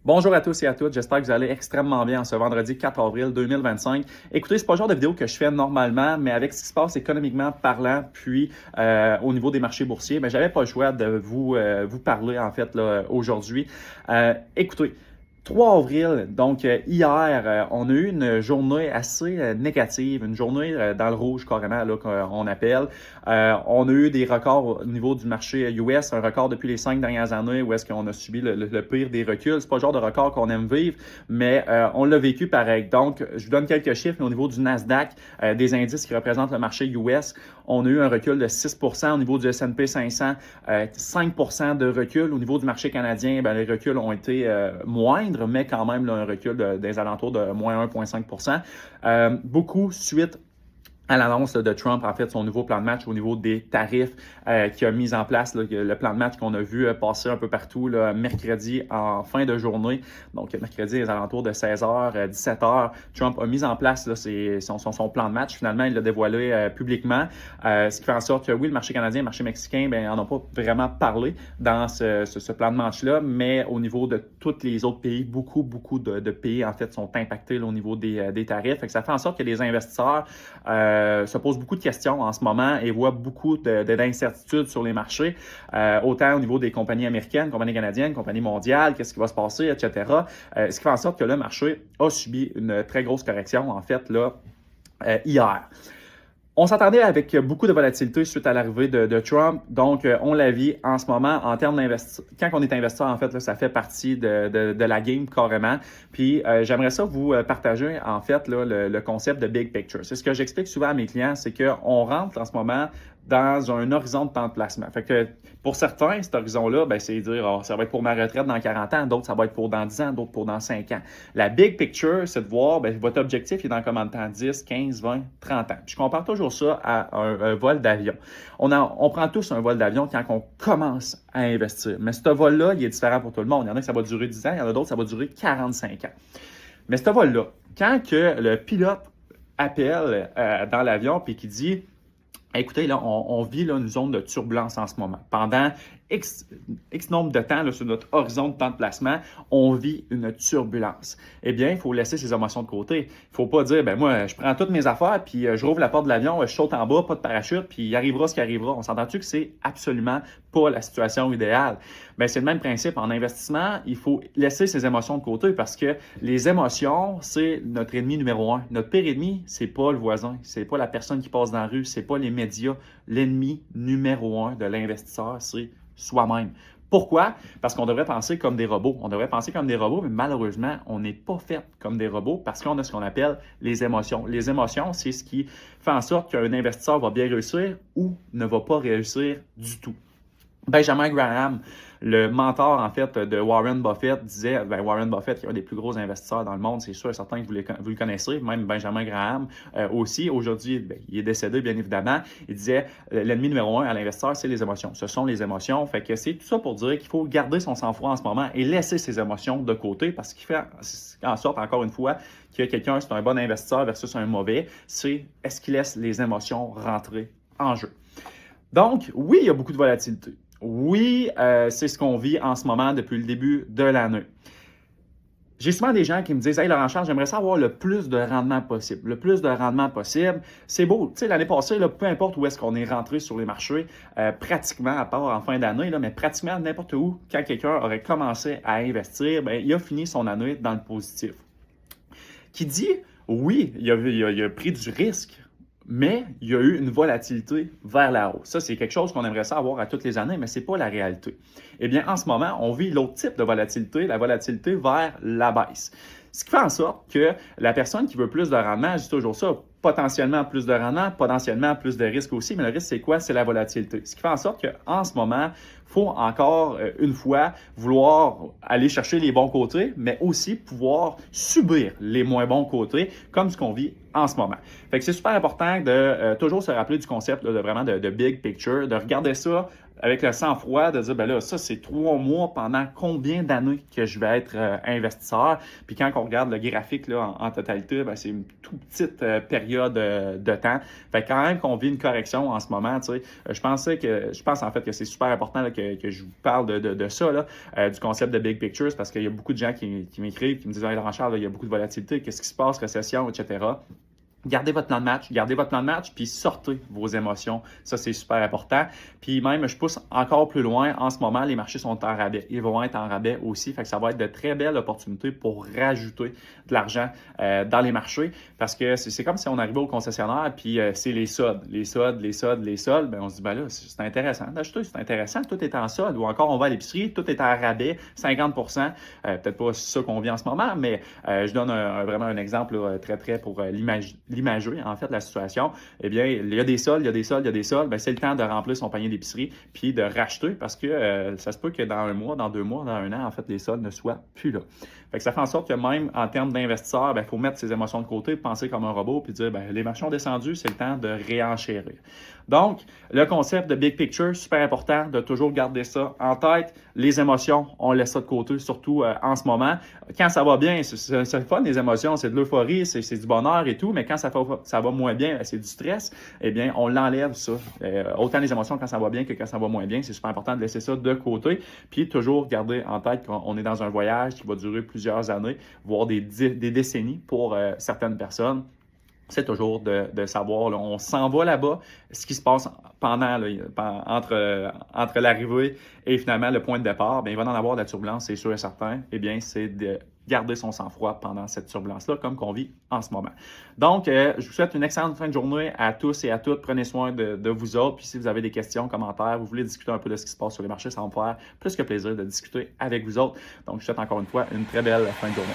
Bonjour à tous et à toutes, j'espère que vous allez extrêmement bien en ce vendredi 4 avril 2025. Écoutez, c'est pas le genre de vidéo que je fais normalement, mais avec ce qui se passe économiquement parlant, puis au niveau des marchés boursiers, ben, j'avais pas le choix de vous parler en fait là, aujourd'hui. Écoutez, 3 avril, donc hier, on a eu une journée assez négative, une journée dans le rouge carrément, là, qu'on appelle. On a eu des records au niveau du marché US, un record depuis les 5 dernières années où est-ce qu'on a subi le pire des reculs. C'est pas le genre de record qu'on aime vivre, mais on l'a vécu pareil. Donc, je vous donne quelques chiffres, mais au niveau du Nasdaq, des indices qui représentent le marché US, on a eu un recul de 6%. Au niveau du S&P 500, 5% de recul. Au niveau du marché canadien, ben, les reculs ont été moindres, mais quand même là, un recul des alentours de moins 1,5%. Beaucoup suite à l'annonce de Trump, en fait, son nouveau plan de match au niveau des tarifs qu'il a mis en place, là, le plan de match qu'on a vu passer un peu partout là, mercredi en fin de journée. Donc, mercredi, aux alentours de 16h, 17h, Trump a mis en place là, son plan de match. Finalement, il l'a dévoilé publiquement, ce qui fait en sorte que, oui, le marché canadien, le marché mexicain, ben, n'en ont pas vraiment parlé dans ce plan de match-là, mais au niveau de tous les autres pays, beaucoup de pays, en fait, sont impactés là, au niveau des tarifs. Fait que ça fait en sorte que les investisseurs se posent beaucoup de questions en ce moment et voient beaucoup d'incertitudes sur les marchés, autant au niveau des compagnies américaines, compagnies canadiennes, compagnies mondiales, qu'est-ce qui va se passer, etc. Ce qui fait en sorte que le marché a subi une très grosse correction, en fait, là, hier. On s'attendait avec beaucoup de volatilité suite à l'arrivée de Trump. Donc, on la vit en ce moment en termes d'investissement. Quand on est investisseur, en fait, là, ça fait partie de la game carrément. Puis, j'aimerais ça vous partager, en fait, là, le concept de Big Picture. C'est ce que j'explique souvent à mes clients, c'est qu'on rentre en ce moment dans un horizon de temps de placement. Fait que pour certains, cet horizon-là, ben, c'est dire ça va être pour ma retraite dans 40 ans, d'autres, ça va être pour dans 10 ans, d'autres pour dans 5 ans. La big picture, c'est de voir ben, votre objectif est dans combien de temps? 10, 15, 20, 30 ans. Puis je compare toujours ça à un vol d'avion. On prend tous un vol d'avion quand on commence à investir. Mais ce vol-là, il est différent pour tout le monde. Il y en a que ça va durer 10 ans, il y en a d'autres, ça va durer 45 ans. Mais ce vol-là, quand que le pilote appelle dans l'avion puis qui dit écoutez, là, on vit là, une zone de turbulence en ce moment. Pendant X nombre de temps là, sur notre horizon de temps de placement, on vit une turbulence. Eh bien, il faut laisser ses émotions de côté. Il ne faut pas dire, ben moi, je prends toutes mes affaires, puis je rouvre la porte de l'avion, je saute en bas, pas de parachute, puis il arrivera ce qui arrivera. On s'entend-tu que c'est absolument pas la situation idéale? Bien, c'est le même principe. En investissement, il faut laisser ses émotions de côté parce que les émotions, c'est notre ennemi numéro un. Notre pire ennemi, c'est pas le voisin, c'est pas la personne qui passe dans la rue, c'est pas les médias. L'ennemi numéro un de l'investisseur, c'est soi-même. Pourquoi? Parce qu'on devrait penser comme des robots. On devrait penser comme des robots, mais malheureusement, on n'est pas fait comme des robots parce qu'on a ce qu'on appelle les émotions. Les émotions, c'est ce qui fait en sorte qu'un investisseur va bien réussir ou ne va pas réussir du tout. Benjamin Graham, le mentor en fait de Warren Buffett, disait, Warren Buffett qui est un des plus gros investisseurs dans le monde, c'est sûr et certain que vous le connaissez, même Benjamin Graham aussi. Aujourd'hui, il est décédé bien évidemment. Il disait, l'ennemi numéro un à l'investisseur, c'est les émotions. Ce sont les émotions. Fait que c'est tout ça pour dire qu'il faut garder son sang-froid en ce moment et laisser ses émotions de côté parce qu'il fait en sorte, encore une fois, que quelqu'un, c'est un bon investisseur versus un mauvais, c'est est-ce qu'il laisse les émotions rentrer en jeu. Donc, oui, il y a beaucoup de volatilité. Oui, c'est ce qu'on vit en ce moment depuis le début de l'année. J'ai souvent des gens qui me disent « Hey Laurent Charles, j'aimerais ça avoir le plus de rendement possible. Le plus de rendement possible. » C'est beau. Tu sais, l'année passée, là, peu importe où est-ce qu'on est rentré sur les marchés, pratiquement, à part en fin d'année, là, mais pratiquement n'importe où, quand quelqu'un aurait commencé à investir, bien, il a fini son année dans le positif. Qui dit « Oui, il a pris du risque. » Mais il y a eu une volatilité vers la hausse. Ça, c'est quelque chose qu'on aimerait ça avoir à toutes les années, mais ce n'est pas la réalité. Eh bien, en ce moment, on vit l'autre type de volatilité, la volatilité vers la baisse. Ce qui fait en sorte que la personne qui veut plus de rendement, je dis toujours ça, potentiellement plus de rendement, potentiellement plus de risque aussi, mais le risque, c'est quoi? C'est la volatilité. Ce qui fait en sorte qu'en ce moment, il faut encore une fois vouloir aller chercher les bons côtés, mais aussi pouvoir subir les moins bons côtés, comme ce qu'on vit en ce moment. Fait que c'est super important de toujours se rappeler du concept là, de vraiment de big picture, de regarder ça avec le sang-froid de dire, ben là, ça, c'est 3 mois pendant combien d'années que je vais être investisseur. Puis quand on regarde le graphique là, en totalité, ben, c'est une toute petite période de temps. Fait que quand même qu'on vit une correction en ce moment, tu sais, je pense en fait que c'est super important là, que je vous parle de ça, là, du concept de big pictures, parce qu'il y a beaucoup de gens qui m'écrivent, qui me disent, hey, Laurent-Charles, là, il y a beaucoup de volatilité, qu'est-ce qui se passe, récession, etc. Gardez votre plan de match, puis sortez vos émotions. Ça, c'est super important. Puis même, je pousse encore plus loin. En ce moment, les marchés sont en rabais. Ils vont être en rabais aussi. Fait que ça va être de très belles opportunités pour rajouter de l'argent dans les marchés. Parce que c'est comme si on arrivait au concessionnaire, puis c'est les soldes. Les soldes. Ben, on se dit, ben là, c'est intéressant d'acheter, c'est intéressant. Tout est en solde. Ou encore, on va à l'épicerie, tout est en rabais, 50%. Peut-être pas ça qu'on vit en ce moment, mais je donne vraiment un exemple là, très près pour l'imager, en fait, la situation. Eh bien, il y a des soldes. Ben, c'est le temps de remplir son panier d'épicerie puis de racheter parce que ça se peut que dans 1 mois, dans 2 mois, dans 1 an, en fait, les soldes ne soient plus là. Fait que ça fait en sorte que même en termes d'investisseurs, ben, il faut mettre ses émotions de côté, penser comme un robot puis dire, ben, les marchés ont descendu, c'est le temps de réenchérir. Donc, le concept de big picture, super important de toujours garder ça en tête. Les émotions, on laisse ça de côté, surtout en ce moment. Quand ça va bien, c'est le fun, les émotions, c'est de l'euphorie, c'est du bonheur et tout, mais quand ça va moins bien, c'est du stress, eh bien, on l'enlève ça. Autant les émotions quand ça va bien que quand ça va moins bien, c'est super important de laisser ça de côté, puis toujours garder en tête qu'on est dans un voyage qui va durer plusieurs années, voire des décennies pour certaines personnes. C'est toujours de savoir, là, on s'en va là-bas, ce qui se passe pendant, là, entre l'arrivée et finalement le point de départ, bien, il va en avoir de la turbulence, c'est sûr et certain. Eh bien, c'est de garder son sang-froid pendant cette turbulence-là, comme qu'on vit en ce moment. Donc, je vous souhaite une excellente fin de journée à tous et à toutes. Prenez soin de vous autres. Puis si vous avez des questions, commentaires, vous voulez discuter un peu de ce qui se passe sur les marchés, ça va me faire plus que plaisir de discuter avec vous autres. Donc, je vous souhaite encore une fois une très belle fin de journée.